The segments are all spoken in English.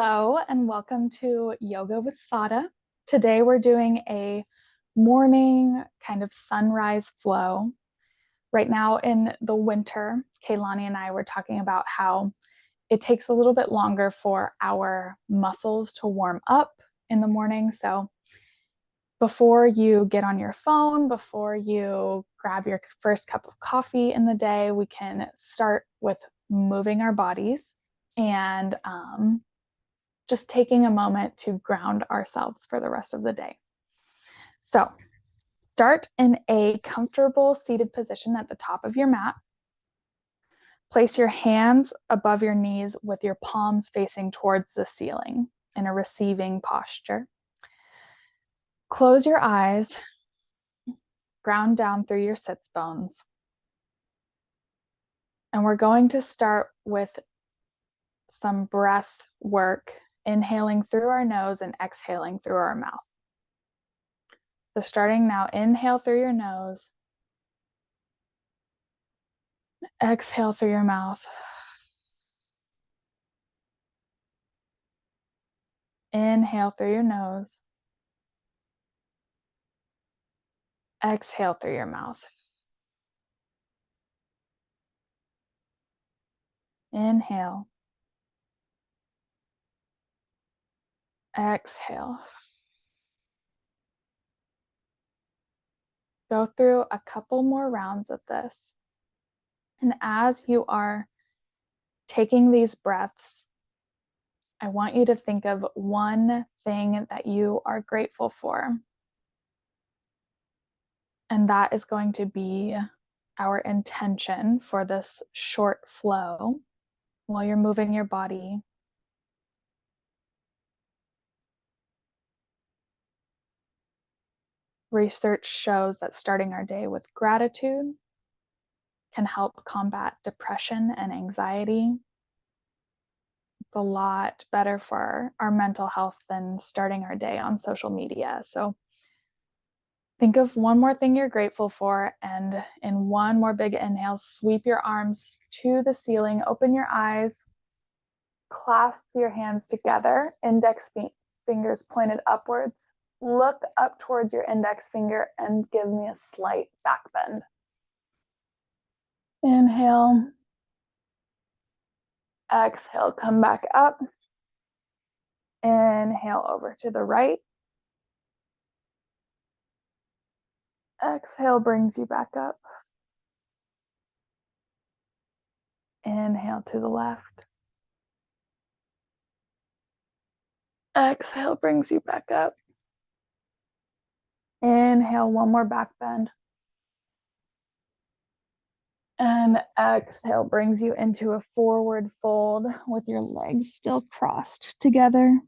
Hello and welcome to Yoga with Sada. Today we're doing a morning kind of sunrise flow. Right now in the winter, Kaylani and I were talking about how it takes a little bit longer for our muscles to warm up in the morning. So before you get on your phone, before you grab your first cup of coffee in the day, we can start with moving our bodies and just taking a moment to ground ourselves for the rest of the day. So start in a comfortable seated position at the top of your mat. Place your hands above your knees with your palms facing towards the ceiling in a receiving posture. Close your eyes, ground down through your sits bones. And we're going to start with some breath work, inhaling through our nose and exhaling through our mouth. So starting now, inhale through your nose, exhale through your mouth. Inhale through your nose. Exhale through your mouth. Inhale. Exhale. Go through a couple more rounds of this. And as you are taking these breaths, I want you to think of one thing that you are grateful for. And that is going to be our intention for this short flow while you're moving your body. Research shows that starting our day with gratitude can help combat depression and anxiety. It's a lot better for our mental health than starting our day on social media. So think of one more thing you're grateful for, and in one more big inhale, sweep your arms to the ceiling, open your eyes, clasp your hands together, index fingers pointed upwards. Look up towards your index finger and give me a slight back bend. Inhale. Exhale, come back up. Inhale over to the right. Exhale brings you back up. Inhale to the left. Exhale brings you back up. Inhale, one more back bend. And exhale brings you into a forward fold with your legs still crossed together.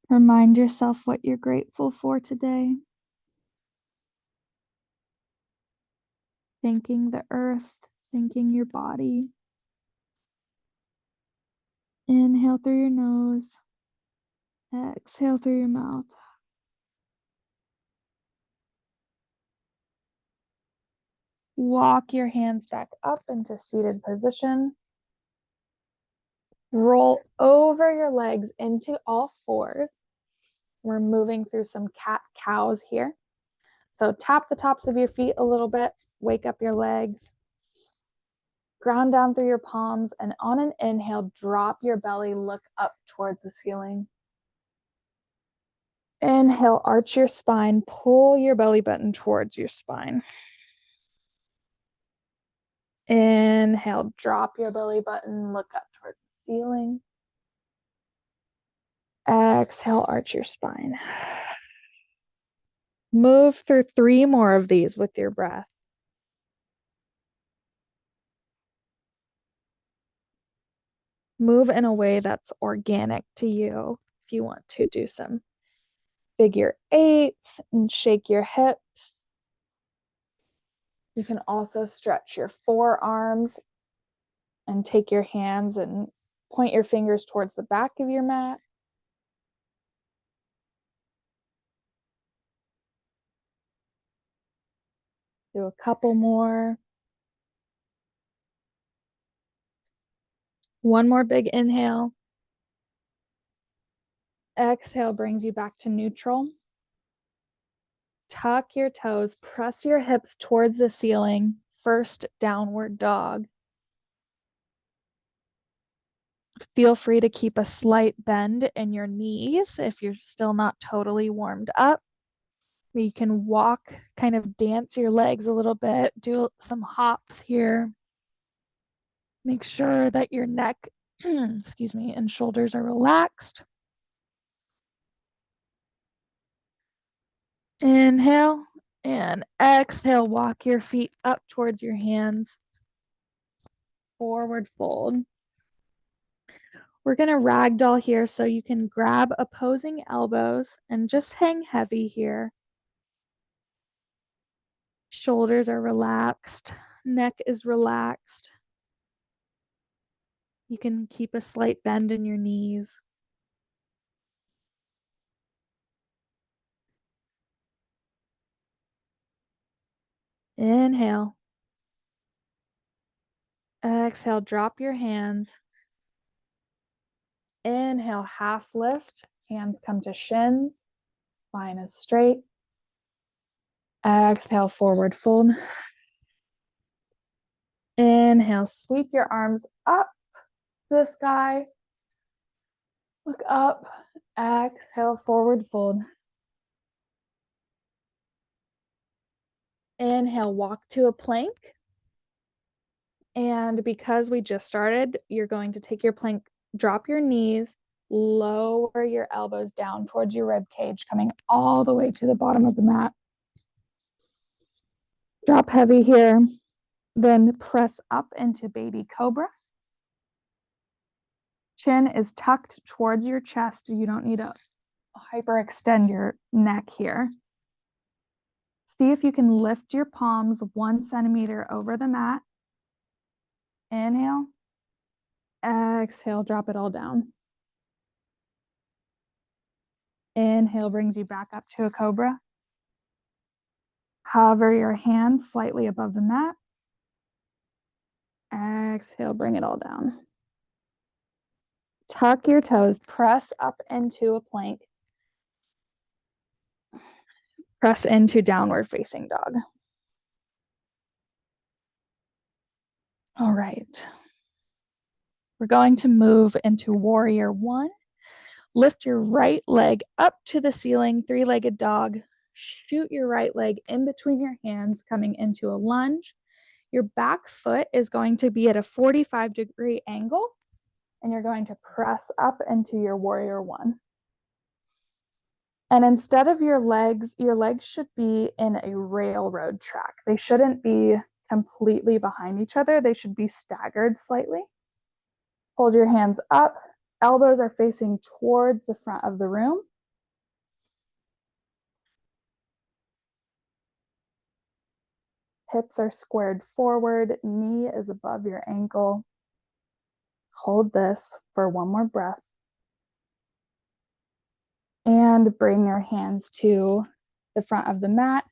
Remind yourself what you're grateful for today. Thanking the earth, thanking your body. Inhale through your nose. Exhale through your mouth. Walk your hands back up into seated position. Roll over your legs into all fours. We're moving through some cat-cows here. So tap the tops of your feet a little bit, wake up your legs. Ground down through your palms, and on an inhale, drop your belly, look up towards the ceiling. Inhale, arch your spine, pull your belly button towards your spine. Inhale, drop your belly button, look up towards the ceiling. Exhale, arch your spine. Move through 3 more of these with your breath. Move in a way that's organic to you. If you want to do some figure 8s and shake your hips. You can also stretch your forearms and take your hands and point your fingers towards the back of your mat. Do a couple more. One more big inhale. Exhale brings you back to neutral. Tuck your toes, press your hips towards the ceiling. First downward dog. Feel free to keep a slight bend in your knees if you're still not totally warmed up. You can walk, kind of dance your legs a little bit, do some hops here. Make sure that your neck, excuse me, and shoulders are relaxed. Inhale and exhale. Walk your feet up towards your hands. Forward fold. We're going to ragdoll here so you can grab opposing elbows and just hang heavy here. Shoulders are relaxed. Neck is relaxed. You can keep a slight bend in your knees. Inhale. Exhale, drop your hands. Inhale, half lift. Hands come to shins. Spine is straight. Exhale, forward fold. Inhale, sweep your arms up to the sky. Look up. Exhale, forward fold. Inhale, walk to a plank. And because we just started, you're going to take your plank, drop your knees, lower your elbows down towards your rib cage, coming all the way to the bottom of the mat. Drop heavy here. Then press up into baby cobra. Chin is tucked towards your chest. You don't need to hyperextend your neck here. See if you can lift your palms 1 centimeter over the mat. Inhale. Exhale, drop it all down. Inhale brings you back up to a cobra. Hover your hands slightly above the mat. Exhale, bring it all down. Tuck your toes, press up into a plank. Press into downward facing dog. All right. We're going to move into warrior one. Lift your right leg up to the ceiling, three-legged dog. Shoot your right leg in between your hands, coming into a lunge. Your back foot is going to be at a 45-degree angle, and you're going to press up into your warrior one. And instead of your legs should be in a railroad track. They shouldn't be completely behind each other. They should be staggered slightly. Hold your hands up. Elbows are facing towards the front of the room. Hips are squared forward. Knee is above your ankle. Hold this for one more breath. And bring your hands to the front of the mat.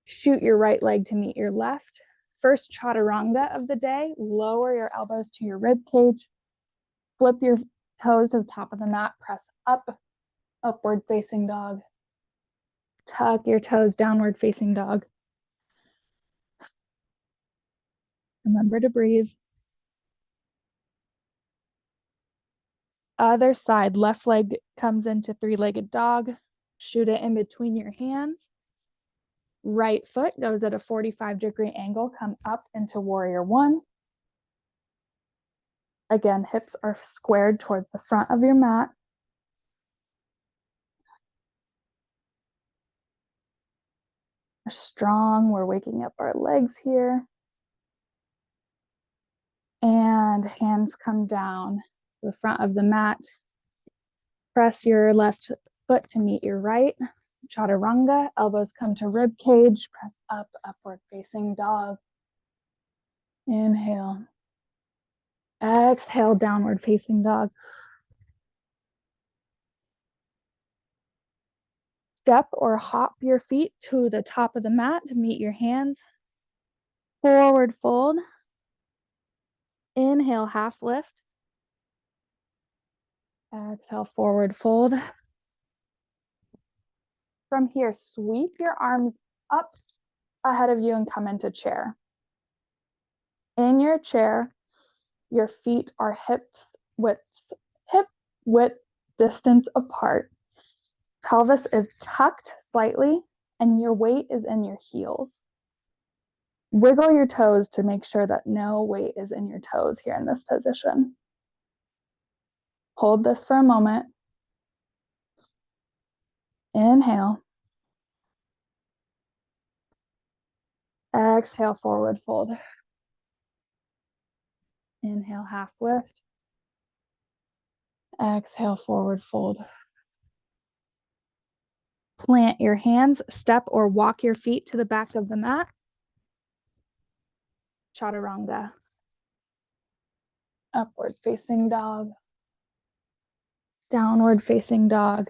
Shoot your right leg to meet your left. First chaturanga of the day. Lower your elbows to your rib cage. Flip your toes to the top of the mat. Press up, upward facing dog. Tuck your toes, downward facing dog. Remember to breathe. Other side, left leg comes into three-legged dog. Shoot it in between your hands. Right foot goes at a 45-degree angle. Come up into warrior one. Again, hips are squared towards the front of your mat. We're strong. We're waking up our legs here. And hands come down to the front of the mat. Press your left foot to meet your right. Chaturanga, elbows come to rib cage. Press up, upward facing dog. Inhale. Exhale, downward facing dog. Step or hop your feet to the top of the mat to meet your hands. Forward fold. Inhale, half lift. Exhale, forward fold. From here, sweep your arms up ahead of you and come into chair. In your chair, your feet are hip width distance apart. Pelvis is tucked slightly and your weight is in your heels. Wiggle your toes to make sure that no weight is in your toes here in this position. Hold this for a moment. Inhale. Exhale, forward fold. Inhale, half lift. Exhale, forward fold. Plant your hands, step or walk your feet to the back of the mat. Chaturanga. Upward facing dog. Downward facing dog.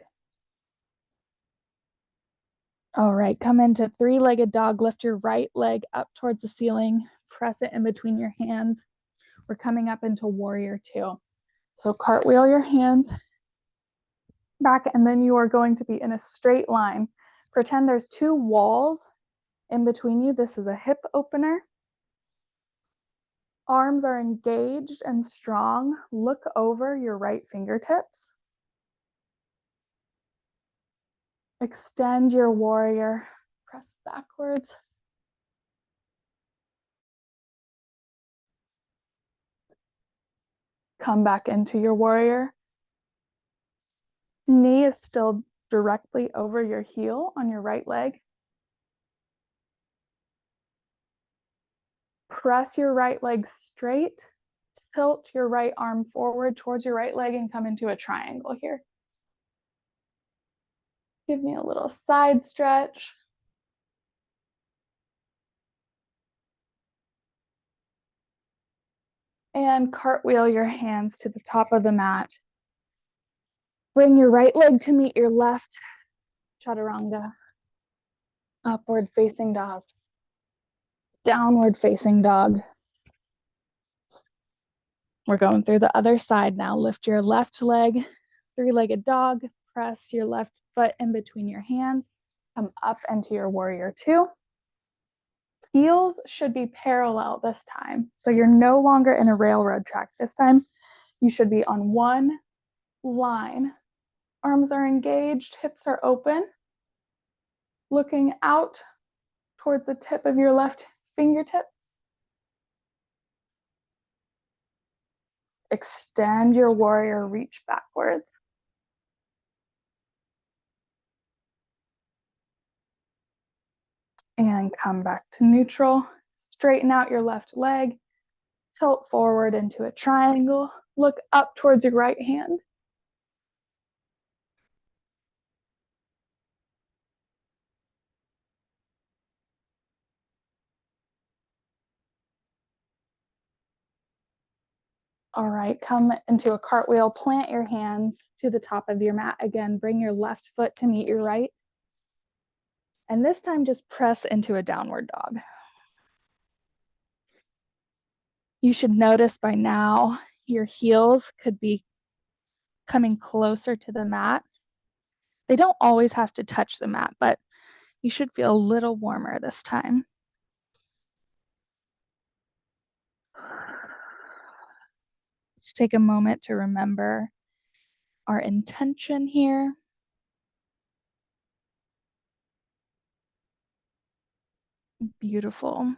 All right, come into three-legged dog. Lift your right leg up towards the ceiling. Press it in between your hands. We're coming up into warrior two. So cartwheel your hands back, and then you are going to be in a straight line. Pretend there's two walls in between you. This is a hip opener. Arms are engaged and strong. Look over your right fingertips. Extend your warrior. Press backwards. Come back into your warrior. Knee is still directly over your heel on your right leg. Press your right leg straight. Tilt your right arm forward towards your right leg and come into a triangle here. Give me a little side stretch. And cartwheel your hands to the top of the mat. Bring your right leg to meet your left. Chaturanga. Upward facing dog. Downward facing dog. We're going through the other side now. Lift your left leg, three-legged dog. Press your left foot in between your hands. Come up into your warrior two. Heels should be parallel this time. So you're no longer in a railroad track this time. You should be on one line. Arms are engaged, hips are open. Looking out towards the tip of your left fingertips. Extend your warrior, reach backwards. And come back to neutral. Straighten out your left leg. Tilt forward into a triangle. Look up towards your right hand. All right, come into a cartwheel. Plant your hands to the top of your mat. Again, bring your left foot to meet your right. And this time, just press into a downward dog. You should notice by now your heels could be coming closer to the mat. They don't always have to touch the mat, but you should feel a little warmer this time. Let's take a moment to remember our intention here. Beautiful.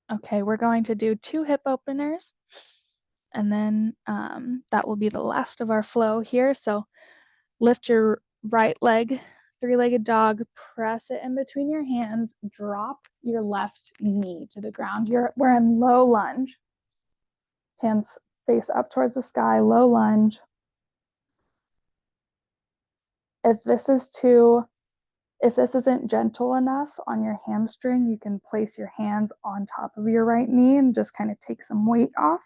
Okay, we're going to do 2 hip openers, and then that will be the last of our flow here. So lift your right leg, three-legged dog, press it in between your hands, drop your left knee to the ground. We're in low lunge. Hands face up towards the sky, low lunge. If this isn't gentle enough on your hamstring, you can place your hands on top of your right knee and just kind of take some weight off.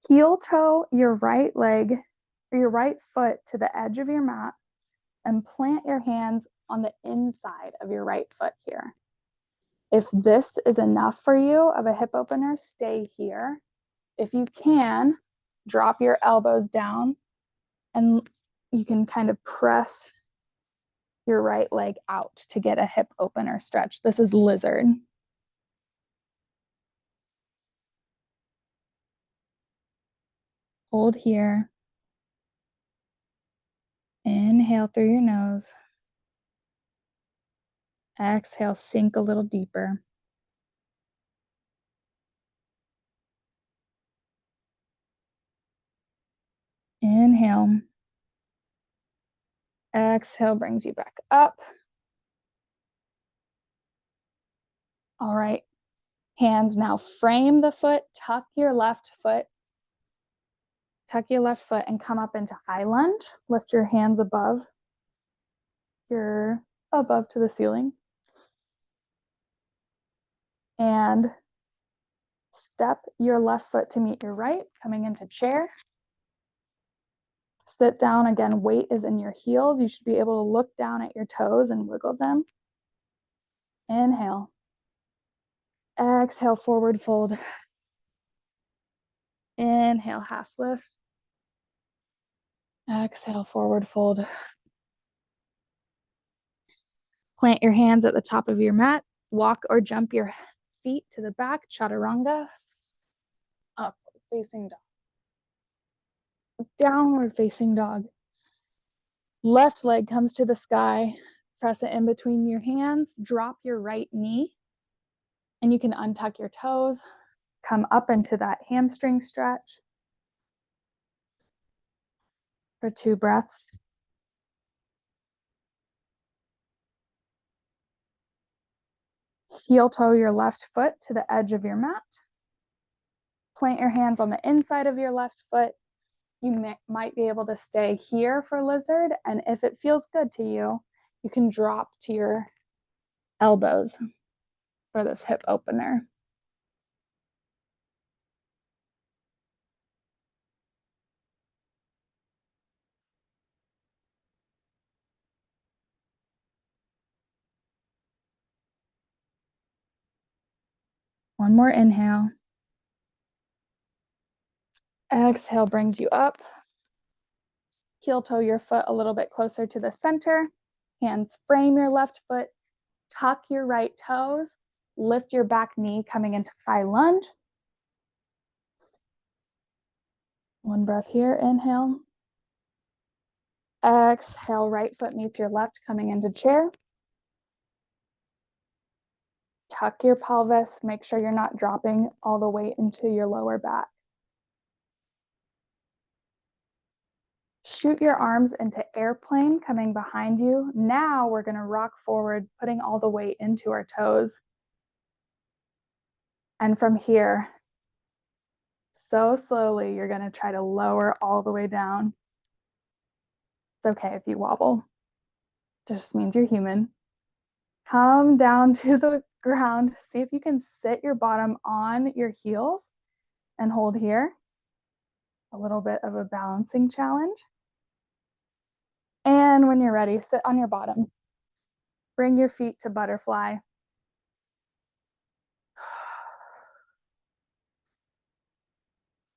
Heel toe your right leg or your right foot to the edge of your mat and plant your hands on the inside of your right foot here. If this is enough for you of a hip opener, stay here. If you can, drop your elbows down and you can kind of press your right leg out to get a hip opener stretch. This is lizard. Hold here. Inhale through your nose. Exhale, sink a little deeper. Inhale. Exhale brings you back up. All right. Hands now frame the foot, tuck your left foot. Tuck your left foot and come up into high lunge. Lift your hands above. You're above to the ceiling. And step your left foot to meet your right, coming into chair. Sit down again, weight is in your heels. You should be able to look down at your toes and wiggle them. Inhale. Exhale, forward fold. Inhale, half lift. Exhale, forward fold. Plant your hands at the top of your mat. Walk or jump your feet to the back, chaturanga. Upward facing dog. Downward facing dog. Left leg comes to the sky. Press it in between your hands. Drop your right knee. And you can untuck your toes. Come up into that hamstring stretch for 2 breaths. Heel toe your left foot to the edge of your mat. Plant your hands on the inside of your left foot. You might be able to stay here for lizard, and if it feels good to you, you can drop to your elbows for this hip opener. One more inhale. Exhale brings you up. Heel toe your foot a little bit closer to the center. Hands frame your left foot. Tuck your right toes. Lift your back knee coming into high lunge. One breath here, inhale. Exhale, right foot meets your left coming into chair. Tuck your pelvis. Make sure you're not dropping all the weight into your lower back. Shoot your arms into airplane coming behind you. Now we're going to rock forward, putting all the weight into our toes. And from here, so slowly, you're going to try to lower all the way down. It's okay if you wobble. It just means you're human. Come down to the ground. See if you can sit your bottom on your heels and hold here. A little bit of a balancing challenge. And when you're ready, sit on your bottom. Bring your feet to butterfly.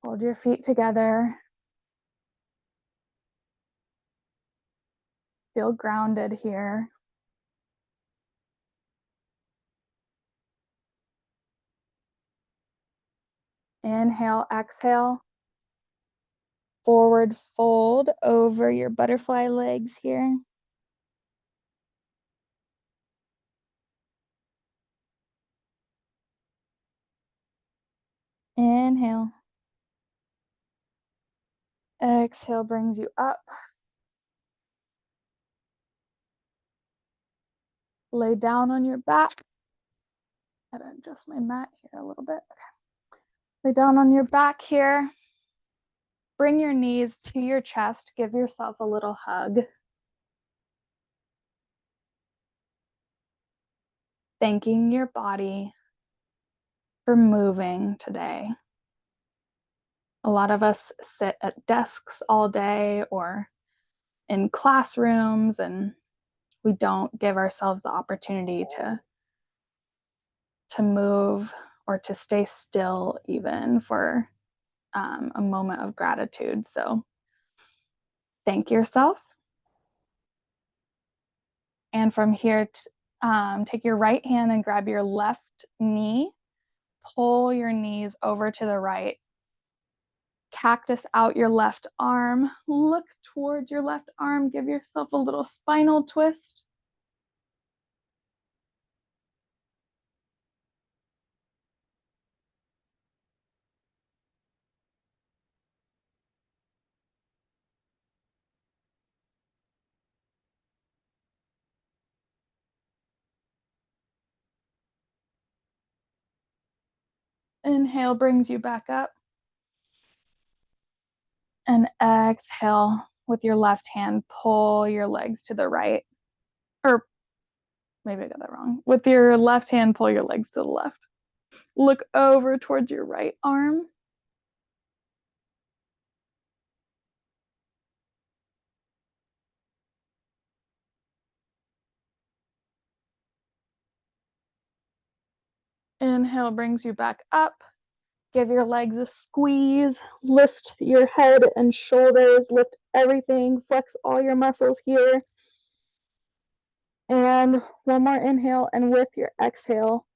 Hold your feet together. Feel grounded here. Inhale, exhale. Forward fold over your butterfly legs here. Inhale. Exhale brings you up. Lay down on your back. Gotta adjust my mat here a little bit. Okay. Lay down on your back here. Bring your knees to your chest. Give yourself a little hug. Thanking your body for moving today. A lot of us sit at desks all day or in classrooms, and we don't give ourselves the opportunity to to move or to stay still even for a moment of gratitude. So thank yourself. And from here, take your right hand and grab your left knee. Pull your knees over to the right. Cactus out your left arm. Look towards your left arm. Give yourself a little spinal twist. Inhale brings you back up. And exhale with your left hand, pull your legs to the right. Or maybe I got that wrong. With your left hand, pull your legs to the left. Look over towards your right arm. Inhale brings you back up. Give your legs a squeeze. Lift your head and shoulders. Lift everything. Flex all your muscles here. And one more inhale. And with your exhale,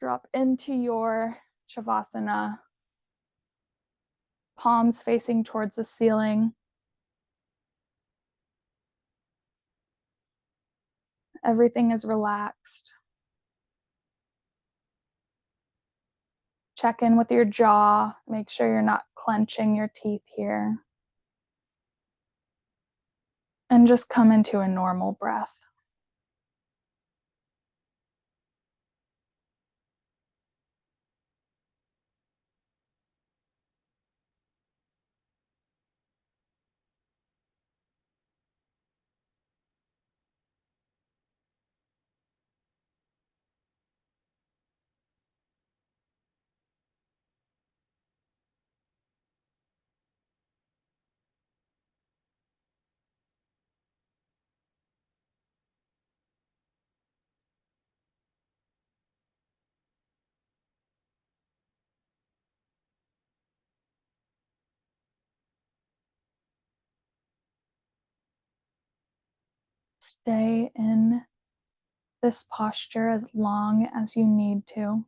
drop into your Shavasana. Palms facing towards the ceiling. Everything is relaxed. Check in with your jaw. Make sure you're not clenching your teeth here. And just come into a normal breath. Stay in this posture as long as you need to.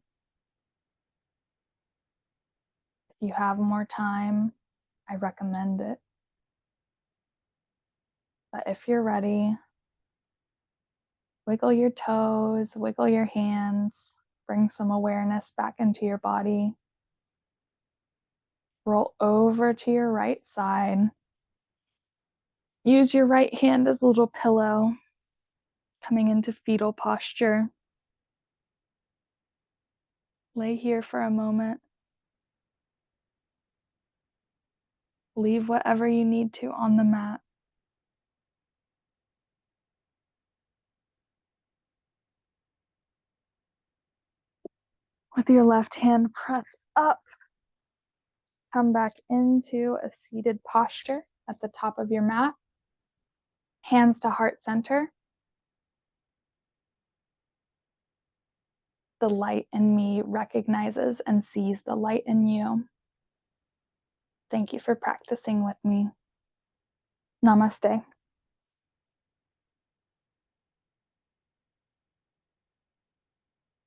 If you have more time, I recommend it. But if you're ready, wiggle your toes, wiggle your hands, bring some awareness back into your body. Roll over to your right side. Use your right hand as a little pillow, coming into fetal posture. Lay here for a moment. Leave whatever you need to on the mat. With your left hand, press up. Come back into a seated posture at the top of your mat. Hands to heart center. The light in me recognizes and sees the light in you. Thank you for practicing with me. Namaste.